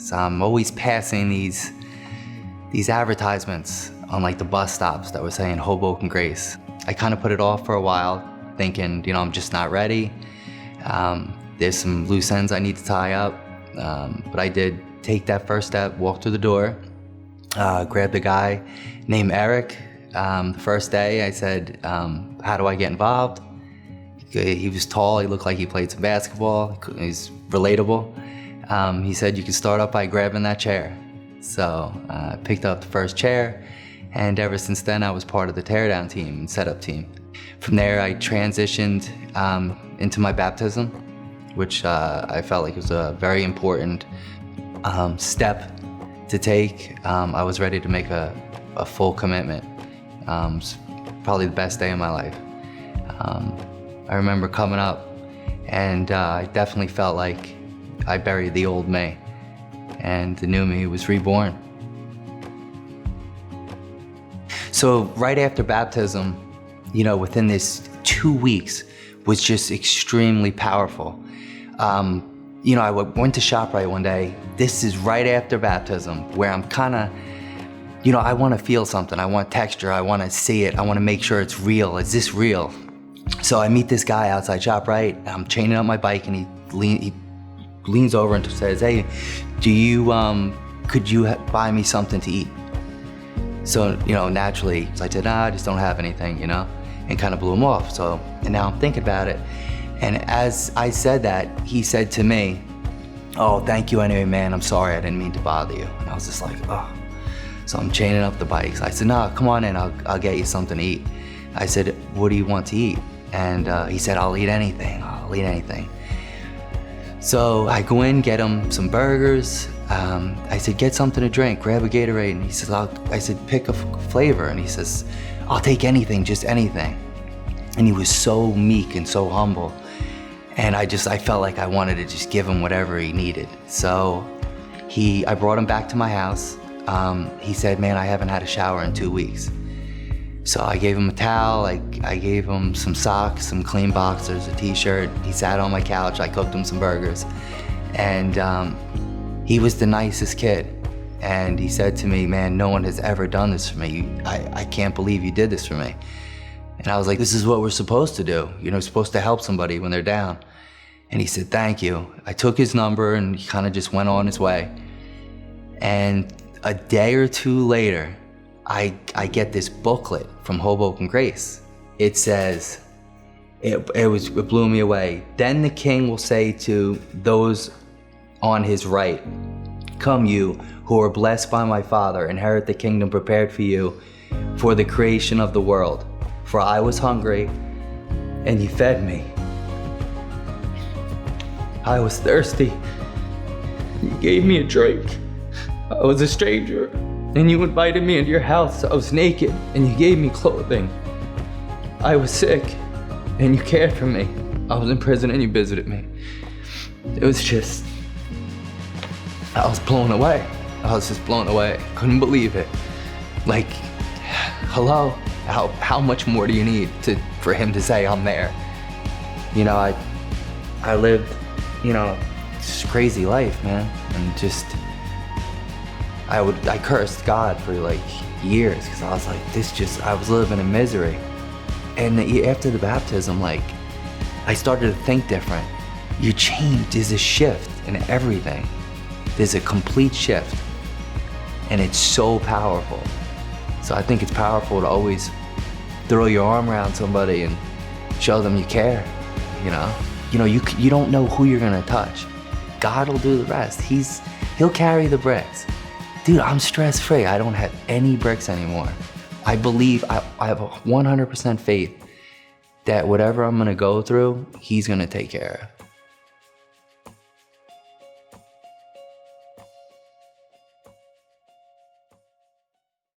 So I'm always passing these advertisements on like the bus stops that were saying Hoboken Grace. I kind of put it off for a while, thinking, I'm just not ready. There's some loose ends I need to tie up. But I did take that first step, walk through the door, grabbed a guy named Eric. The first day I said, how do I get involved? He was tall, he looked like he played some basketball, he's relatable. He said you can start off by grabbing that chair. So I picked up the first chair, and ever since then I was part of the teardown team and setup team. From there I transitioned into my baptism, which I felt like was a very important step to take. I was ready to make a full commitment. It was probably the best day of my life. I remember coming up, and I definitely felt like I buried the old me, and the new me was reborn. So right after baptism, within this 2 weeks was just extremely powerful. I went to ShopRite one day. This is right after baptism, where I'm kind of, I want to feel something. I want texture. I want to see it. I want to make sure it's real. Is this real? So I meet this guy outside ShopRite. I'm chaining up my bike, and he leans over and says, "Hey, could you buy me something to eat?" So, naturally, I said, "Nah, I just don't have anything," and kind of blew him off. So, and now I'm thinking about it. And as I said that, he said to me, "Oh, thank you anyway, man. I'm sorry, I didn't mean to bother you." And I was just like, oh. So I'm chaining up the bikes. I said, "No, come on in, I'll get you something to eat." I said, "What do you want to eat?" And he said, "I'll eat anything, I'll eat anything." So I go in, get him some burgers. I said, "Get something to drink, grab a Gatorade." And he says, I said, "Pick a flavor." And he says, "I'll take anything, just anything." And he was so meek and so humble. And I felt like I wanted to just give him whatever he needed. So I brought him back to my house. He said, "Man, I haven't had a shower in 2 weeks." So I gave him a towel, I gave him some socks, some clean boxers, a t-shirt. He sat on my couch, I cooked him some burgers. And he was the nicest kid. And he said to me, "Man, no one has ever done this for me. I can't believe you did this for me." And I was like, "This is what we're supposed to do. Supposed to help somebody when they're down." And he said, "Thank you." I took his number, and he kind of just went on his way. And a day or two later, I get this booklet from Hoboken Grace. It says, it blew me away. "Then the king will say to those on his right, 'Come you who are blessed by my Father, inherit the kingdom prepared for you for the creation of the world. For I was hungry, and you fed me. I was thirsty, and you gave me a drink. I was a stranger, and you invited me into your house. I was naked, and you gave me clothing. I was sick, and you cared for me. I was in prison, and you visited me." It was just, I was blown away. I was just blown away. Couldn't believe it. Like, hello? How much more do you need for him to say I'm there? I lived, this crazy life, man, and just, I cursed God for like years, because I was like, I was living in misery. And after the baptism, I started to think different. You change, there's a shift in everything. There's a complete shift, and it's so powerful. So I think it's powerful to always throw your arm around somebody and show them you care, You don't know who you're gonna touch. God will do the rest. He'll carry the bricks. Dude, I'm stress-free. I don't have any bricks anymore. I believe, I have a 100% faith that whatever I'm gonna go through, he's gonna take care of.